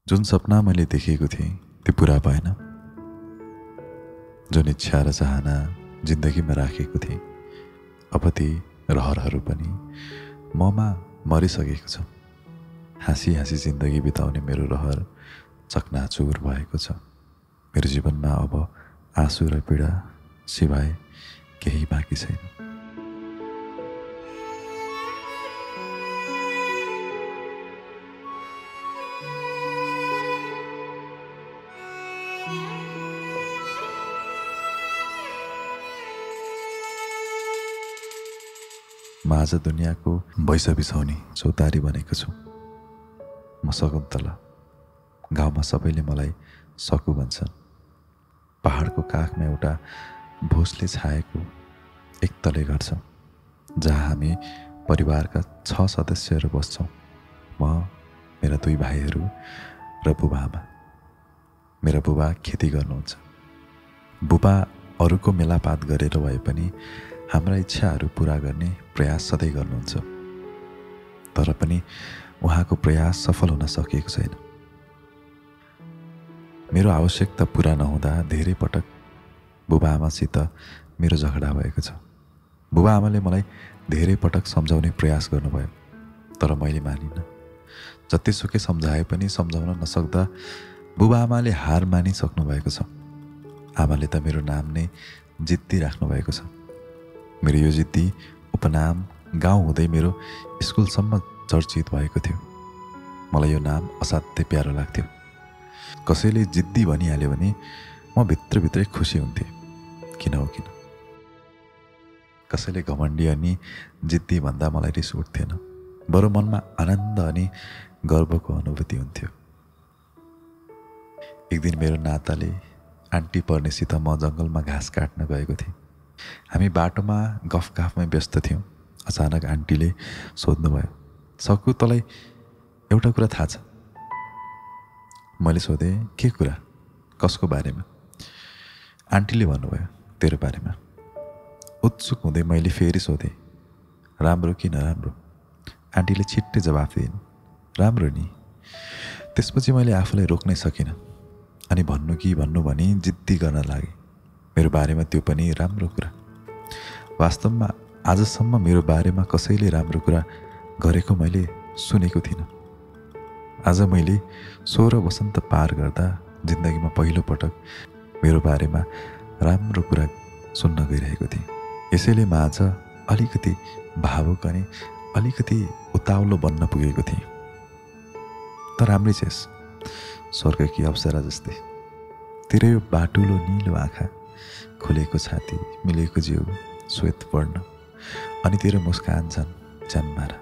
जुन सपना मैले देखेको थिएँ त्यो पुरा भएन। जुन इच्छा र चाहना जिन्दगीमा राखेको थिएँ अब ती रहरहरू पनि ममा मरिसकेको छ। हाँसी हाँसी जिन्दगी बिताउने मेरो रहर चकनाचुर भएको छ। मेरो जीवनमा अब आँसु र पीडा सिवाय केही बाँकी छैन। म आज दुनियाँको भैसा बिछाउने चौतारी बनेको छु। म शकुन्तला। गाउँमा सबैले मलाई सकु भन्छन्। पहाडको काखमा एउटा भुसले छाएको एक तले घर छ, जहाँ हामी परिवारका 6 सदस्यहरू बस्छौँ। म, मेरा 2 भाइहरू र बुबाआमा। मेरा बुबा खेती गर्नुहुन्छ। बुबा अरूको मेलापात गरेर भए पनि हाम्रा इच्छाहरू पुरा गर्ने प्रयास सधैँ गर्नुहुन्छ। तर पनि उहाँको प्रयास सफल हुन सकेको छैन। मेरो आवश्यकता पुरा नहुँदा धेरै पटक बुबाआमासित मेरो झगडा भएको छ। बुबाआमाले मलाई धेरै पटक सम्झाउने प्रयास गर्नुभयो, तर मैले मानिनँ। जतिसुकै सम्झाए पनि सम्झाउन नसक्दा बुबाआमाले हार मानिसक्नु भएको छ। आमाले त मेरो नाम नै जिद्दी राख्नु भएको छ। मेरो यो जिद्दी उपनाम गाउँ हुँदै मेरो स्कुलसम्म चर्चित भएको थियो। मलाई यो नाम असाध्यै प्यारो लाग्थ्यो। कसैले जिद्दी भनिहाल्यो भने म भित्रभित्रै खुसी हुन्थेँ। किन हो किन। कसैले घमण्डी अनि जिद्दी भन्दा मलाई रिस उठ्थेन, बरु मनमा आनन्द अनि गर्वको अनुभूति हुन्थ्यो। एक दिन मेरो नाताले आन्टी पर्नेसित म जङ्गलमा घाँस काट्न गएको थिएँ। हामी बाटोमा गफगाफमै व्यस्त थियौँ। अचानक आन्टीले सोध्नुभयो, सकु तँलाई एउटा कुरा थाहा छ? मैले सोधेँ, के कुरा? कसको बारेमा? आन्टीले भन्नुभयो, तेरो बारेमा। उत्सुक हुँदै मैले फेरि सोधेँ, राम्रो कि नराम्रो? आन्टीले छिट्टै जवाफ दिइन्, राम्रो नि। त्यसपछि मैले आफूलाई रोक्नै सकिनँ अनि भन्नु कि भन्नु भनी जिद्दी गर्न लागेँ। मेरो बारेमा त्यो पनि राम्रो कुरा। वास्तवमा आजसम्म मेरो बारेमा कसैले राम्रो कुरा गरेको मैले सुनेको थिइनँ। आज मैले 16 वसन्त पार गर्दा जिन्दगीमा पहिलो पटक मेरो बारेमा राम्रो कुरा सुन्न गइरहेको थिएँ। यसैले म आज अलिकति भावुक अनि अलिकति उताउलो बन्न पुगेको थिएँ। त राम्रै छेस्, स्वर्गकी अप्सरा जस्तै। तेरो यो बाटुलो निलो आँखा, खुलेको छाती, मिलेको जिउ, श्वेत वर्ण अनि तेरो मुस्कान झन् जन्मारा।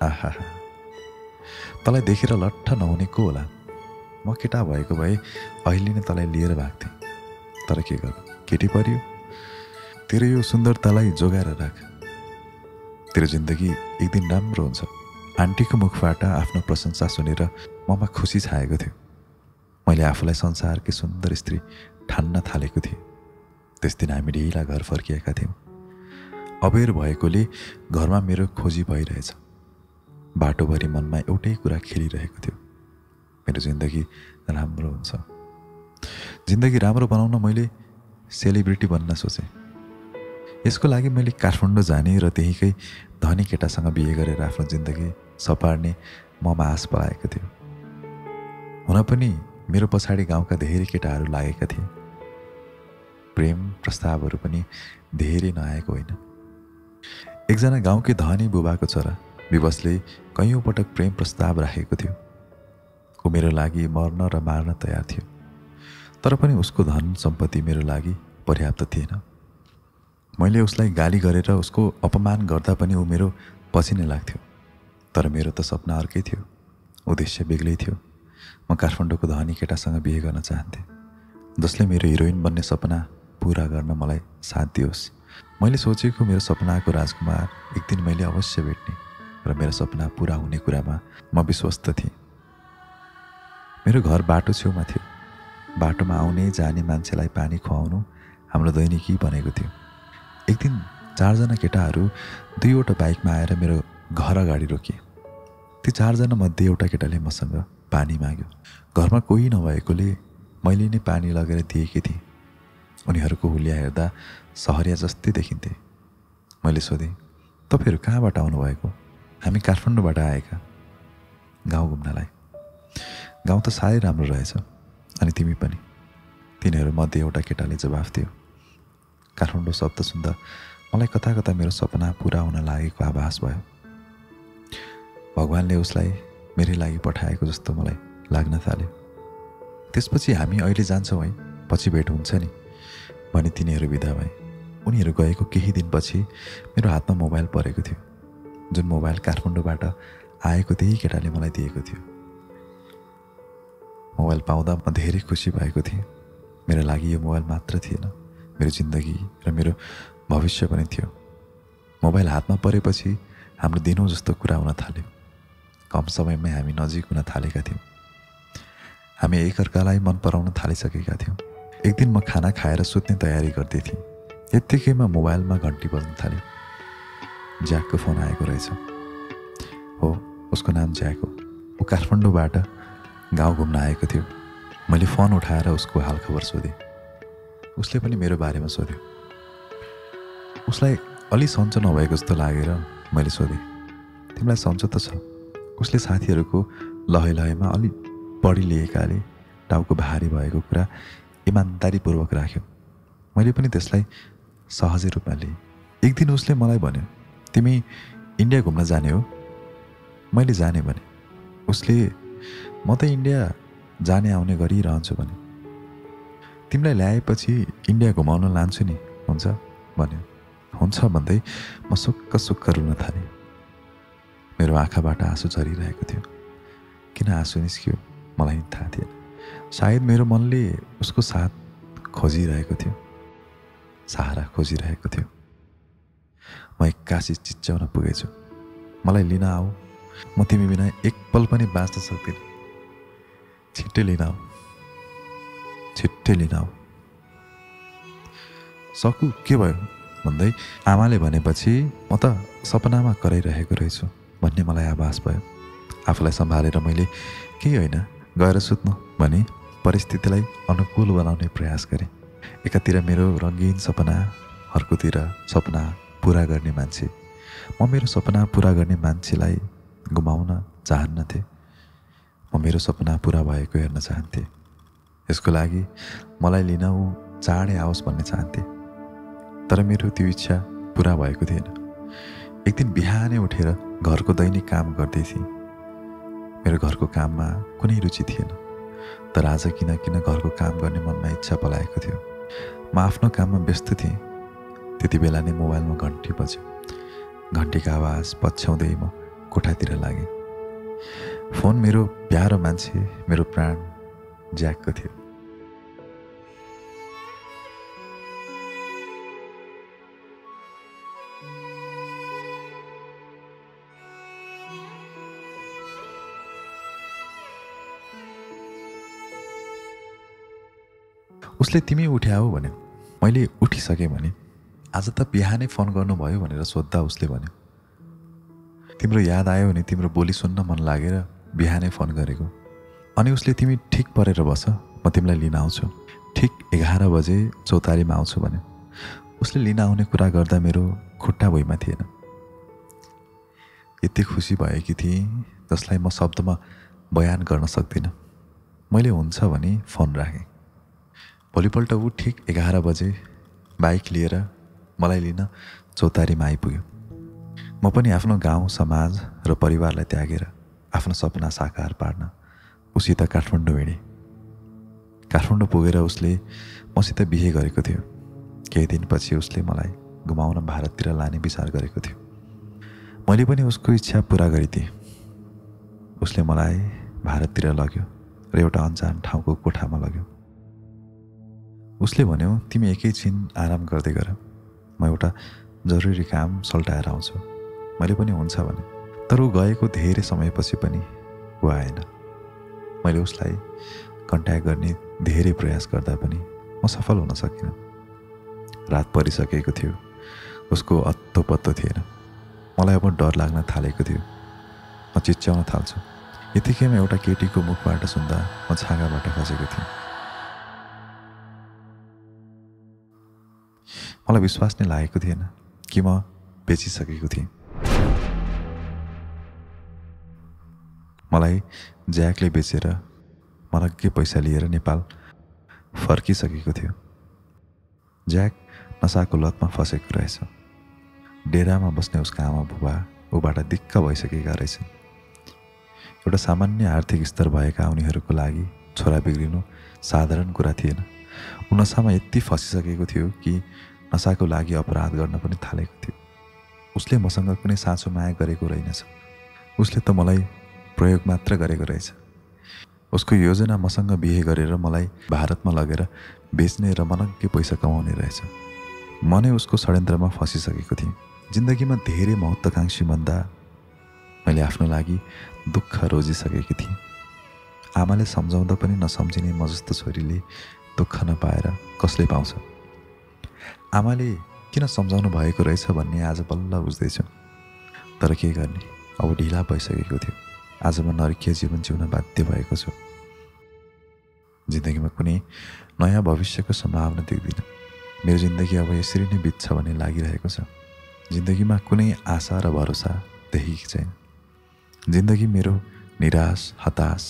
आहा, तँलाई देखेर लट्ठ नहुने को होला? म केटा भएको भए अहिले नै तँलाई लिएर भाग्थेँ। तर के गर्नु, केटी परियो। तेरो यो सुन्दरतालाई जोगाएर राख। तेरो जिन्दगी एक दिन राम्रो हुन्छ। आन्टीको मुखबाट आफ्नो प्रशंसा सुनेर ममा खुसी छाएको थियो। मैले आफूलाई संसारकी सुन्दर स्त्री ठान्न थालेको थिएँ। त्यस दिन हामी ढिला घर फर्किएका थियौँ। अबेर भएकोले घरमा मेरो खोजी भइरहेछ। बाटोभरि मनमा एउटै कुरा खेलिरहेको थियो, मेरो जिन्दगी राम्रो हुन्छ। जिन्दगी राम्रो बनाउन मैले सेलिब्रिटी बन्न सोचेँ। यसको लागि मैले काठमाडौँ जाने र त्यहीँकै धनी केटासँग बिहे गरेर आफ्नो जिन्दगी सपार्ने ममा आश पलाएको थियो। हुन पनि मेरो पछाडि गाउँका धेरै केटाहरू लागेका थिए। प्रेम प्रस्तावहरू पनि धेरै नआएको होइन। एकजना गाउँकै धनी बुबाको छोरा विवशले कैयौँ पटक प्रेम प्रस्ताव राखेको थियो। ऊ मेरो लागि मर्न र मार्न तयार थियो। तर पनि उसको धन सम्पत्ति मेरो लागि पर्याप्त थिएन। मैले उसलाई गाली गरेर उसको अपमान गर्दा पनि ऊ मेरो पछि नै लाग्थ्यो। तर मेरो त सपना अर्कै थियो, उद्देश्य बेग्लै थियो। म काठमाडौँको धनी केटासँग बिहे गर्न चाहन्थेँ, जसले मेरो हिरोइन बन्ने सपना पुरा गर्न मलाई साथ दियोस्। मैले सोचेको मेरो सपनाको राजकुमार एक दिन मैले अवश्य भेट्ने र मेरो सपना पुरा हुने कुरामा म विश्वस्त थिएँ। मेरो घर बाटो छेउमा थियो। बाटोमा आउने जाने मान्छेलाई पानी खुवाउनु हाम्रो दैनिकी बनेको थियो। एक दिन 4 जना केटाहरू 2वटा बाइकमा आएर मेरो घर अगाडि रोकिए। ती 4 जना मध्ये एउटा केटाले मसँग पानी माग्यो। घरमा कोही नभएकोले मैले नै पानी लगेर दिएकी थिएँ। उनीहरूको हुलिया हेर्दा सहरिया जस्तै देखिन्थे। मैले सोधेँ, तपाईँहरू कहाँबाट आउनुभएको? हामी काठमाडौँबाट आएका, गाउँ घुम्नलाई। गाउँ त साह्रै राम्रो रहेछ, अनि तिमी पनि। तिनीहरूमध्ये एउटा केटाले जवाफ दियो। काठमाडौँ शब्द सुन्दा मलाई कता कता मेरो सपना पुरा हुन लागेको आभास भयो। भगवानले उसलाई मेरै लागि पठाएको जस्तो मलाई लाग्न थाल्यो। त्यसपछि हामी अहिले जान्छौँ है, पछि भेट हुन्छ नि भनी तिनीहरू बिदा भए। उनीहरू गएको केही दिनपछि मेरो हातमा मोबाइल परेको थियो, जुन मोबाइल काठमाडौँबाट आएको त्यही केटाले मलाई दिएको थियो। मोबाइल पाउँदा म धेरै खुसी भएको थिएँ। मेरो लागि यो मोबाइल मात्र थिएन, मेरो जिन्दगी र मेरो भविष्य पनि थियो। मोबाइल हातमा परेपछि हाम्रो दिनौँ जस्तो कुरा हुन थाल्यो। कम समयमै हामी नजिक हुन थालेका थियौँ। हामी एकअर्कालाई मन पराउन थालिसकेका थियौँ। एक दिन म खाना खाएर सुत्ने तयारी गर्दै थिएँ। यत्तिकैमा मोबाइलमा घन्टी बज्न थाल्यो। ज्याकको फोन आएको रहेछ। हो, उसको नाम ज्याक हो। ऊ काठमाडौँबाट गाउँ घुम्न आएको थियो। मैले फोन उठाएर उसको हालखबर सोधेँ। उसले पनि मेरो बारेमा सोध्यो। उसलाई अलि सन्चो नभएको जस्तो लागेर मैले सोधेँ, तिमीलाई सन्चो त छ? उसले साथीहरूको लहैमा अलि बढी लिएकाले टाउको भारी भएको कुरा इमान्दारीपूर्वक राख्यो। मैले पनि त्यसलाई सहजै रूपमा लिएँ। एक दिन उसले मलाई भन्यो, तिमी इन्डिया घुम्न जाने हो? मैले जाने भने। उसले, म त इन्डिया जाने आउने गरिरहन्छु भने। तिमीलाई ल्याएपछि इन्डिया घुमाउन लान्छु नि, हुन्छ भन्यो। हुन्छ भन्दै म सुक्क सुक्क रुन थालेँ। मेरो आँखाबाट आँसु झरिरहेको थियो। किन आँसु निस्कियो मलाई थाहा थिएन। सायद मेरो मनले उसको साथ खोजिरहेको थियो, सहारा खोजिरहेको थियो। म एक्कासी चिच्याउन पुगेछु। मलाई लिन आऊ, म तिमी बिना एक पल पनि बाँच्न सक्दिनँ। छिट्टै लिन आऊ, छिट्टै लिन आऊ। सकु के भयो भन्दै आमाले भनेपछि म त सपनामा कराइरहेको रहेछु भन्ने मलाई आभास भयो। आफूलाई सम्हालेर मैले केही होइन, गएर सुत्नु भनी परिस्थितिलाई अनुकूल बनाउने प्रयास गरेँ। एकातिर मेरो रङ्गीन सपना, अर्कोतिर सपना पुरा गर्ने मान्छे। म मेरो सपना पुरा गर्ने मान्छेलाई गुमाउन चाहन्नथेँ। म मेरो सपना पुरा भएको हेर्न चाहन्थेँ। यसको लागि मलाई लिन ऊ चाँडै आओस् भन्ने चाहन्थेँ। तर मेरो त्यो इच्छा पुरा भएको थिएन। एक दिन बिहानै उठेर घरको दैनिक काम गर्दै थिएँ। मेरो घरको काममा कुनै रुचि थिएन, तर आज किन घरको काम गर्ने मनमा इच्छा पलाएको थियो। म आफ्नो काममा व्यस्त थिएँ। त्यति बेला नै मोबाइलमा घन्टी बज्यो। घन्टीको आवाज पछ्याउँदै म कोठातिर लागेँ। फोन मेरो प्यारो मान्छे, मेरो प्राण ज्याकको थियो। उसले तिमी उठ्याऊ भन्यो। मैले उठिसकेँ भने। आज त बिहानै फोन गर्नुभयो भनेर सोद्धा उसले भन्यो, तिम्रो याद आयो भने तिम्रो बोली सुन्न मन लागेर बिहानै फोन गरेको। अनि उसले तिमी ठिक परेर बस, म तिमीलाई लिन आउँछु। ठिक 11 बजे चौतारीमा आउँछु भन्यो। उसले लिन आउने कुरा गर्दा मेरो खुट्टा भुइँमा थिएन। यति खुसी भएकी थिएँ जसलाई म शब्दमा बयान गर्न सक्दिनँ। मैले हुन्छ भने फोन राखेँ। भोलिपल्ट ऊ ठिक 11 बजे बाइक लिएर मलाई लिन चौतारीमा आइपुग्यो। म पनि आफ्नो गाउँ, समाज र परिवारलाई त्यागेर आफ्नो सपना साकार पार्न उसित काठमाडौँ हिँडेँ। काठमाडौँ पुगेर उसले मसित बिहे गरेको थियो। केही दिनपछि उसले मलाई घुमाउन भारततिर लाने विचार गरेको थियो। मैले पनि उसको इच्छा पुरा गरिदिएँ। उसले मलाई भारततिर लग्यो र एउटा अनजान ठाउँको कोठामा लग्यो। उसले भन्यो, तिमी एकैछिन आराम गर्दै गर, म एउटा जरुरी काम सल्टाएर आउँछु। मैले पनि हुन्छ भने। तर ऊ गएको धेरै समयपछि पनि ऊ आएन। मैले उसलाई कन्ट्याक्ट गर्ने धेरै प्रयास गर्दा पनि म सफल हुन सकिनँ। रात परिसकेको थियो। उसको अत्तो पत्तो थिएन। मलाई अब डर लाग्न थालेको थियो। म चिच्याउन थाल्छु, यतिकैमा एउटा केटीको मुखबाट सुन्दा म छाँगाबाट खसेको थिएँ। मलाई विश्वास नै लागेको थिएन कि म बेचिसकेको थिएँ। मलाई ज्याकले बेचेर मनग्गे पैसा लिएर नेपाल फर्किसकेको थियो। ज्याक नसाको लतमा फसेको रहेछ। डेरामा बस्ने उसका आमा बुबा ऊबाट दिक्क भइसकेका रहेछन्। एउटा सामान्य आर्थिक स्तर भएका उनीहरूको लागि छोरा बिग्रिनु साधारण कुरा थिएन। ऊ नसामा यति फसिसकेको थियो कि नसाको लागि अपराध गर्न पनि थालेको थियो। उसले मसँग कुनै साँचो माया गरेको रहेनछ। उसले त मलाई प्रयोग मात्र गरेको रहेछ। उसको योजना मसँग बिहे गरेर मलाई भारतमा लगेर बेच्ने र मनग्गे पैसा कमाउने रहेछ। म नै उसको षड्यन्त्रमा फसिसकेको थिएँ। जिन्दगीमा धेरै महत्त्वाकांक्षी भन्दा मैले आफ्नो लागि दुःख रोजिसकेकी थिएँ। आमाले सम्झाउँदा पनि नसम्झिने म जस्तो छोरीले दुःख नपाएर कसले पाउँछ? आमाले किन सम्झाउनु भएको रहेछ भन्ने आज बल्ल बुझ्दैछु। तर के गर्ने, अब ढिला भइसकेको थियो। आज म नरकीय जीवन जिउन बाध्य भएको छु। जिन्दगीमा कुनै नयाँ भविष्यको सम्भावना देख्दिनँ। मेरो जिन्दगी अब यसरी नै बित्छ भन्ने लागिरहेको छ। जिन्दगीमा कुनै आशा र भरोसा देखेकी छैन। जिन्दगी मेरो निराश, हताश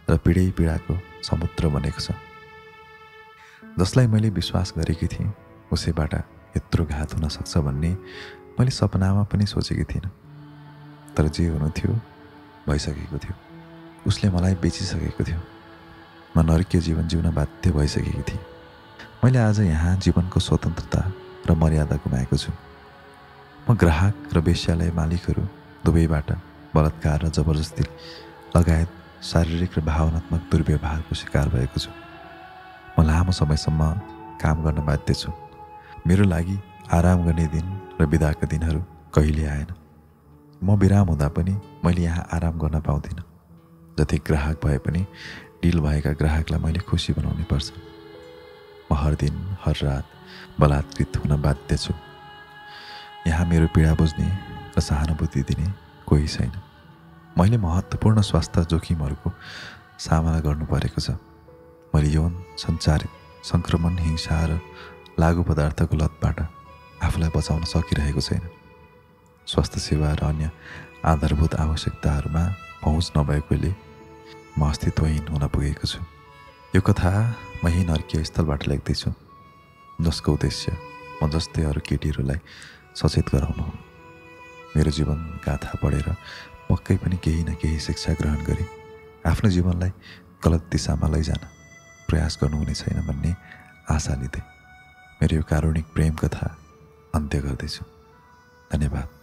र पीडाको समुद्र बनेको छ। जसलाई मैले विश्वास गरेकी थिएँ उसैबाट यत्रो घात हुन सक्छ भन्ने मैले सपनामा पनि सोचेकी थिइनँ। तर जे हुनु थियो भइसकेको थियो। उसले मलाई बेचिसकेको थियो। म नरकीय जीवन जिउन बाध्य भइसकेकी थिएँ। मैले आज यहाँ जीवनको स्वतन्त्रता र मर्यादा गुमाएको छु। म ग्राहक र वेश्यालय मालिकहरू दुवैबाट बलात्कार र जबरजस्ती लगायत शारीरिक र भावनात्मक दुर्व्यवहारको शिकार भएको छु। म लामो समयसम्म काम गर्न बाध्य छु। मेरो लागि आराम गर्ने दिन र बिदाका दिनहरू कहिले आएन। म बिराम हुँदा पनि मैले यहाँ आराम गर्न पाउँदिनँ। जति ग्राहक भए पनि डिल भएका ग्राहकलाई मैले खुसी बनाउनै पर्छ। म हर दिन हर रात बलात्कृत हुन बाध्य छु। यहाँ मेरो पीडा बुझ्ने र सहानुभूति दिने कोही छैन। मैले महत्त्वपूर्ण स्वास्थ्य जोखिमहरूको सामना गर्नु परेको छ। मैले यौन सञ्चारित सङ्क्रमण, हिंसा र लागु पदार्थको लतबाट आफूलाई बचाउन सकिरहेको छैन। स्वास्थ्य सेवा र अन्य आधारभूत आवश्यकताहरूमा पहुँच नभएकोले म अस्तित्वहीन हुन पुगेको छु। यो कथा म यही नरकीय स्थलबाट लेख्दैछु, जसको उद्देश्य म जस्तै अरू केटीहरूलाई सचेत गराउनु हो। मेरो जीवन गाथा पढेर पक्कै पनि केही न केही शिक्षा ग्रहण गरी आफ्नो जीवनलाई गलत दिशामा लैजान प्रयास गर्नुहुने छैन भन्ने आशा लिँदै मेरो यो कारुणिक प्रेम कथा अन्त्य गर्दैछु। धन्यवाद।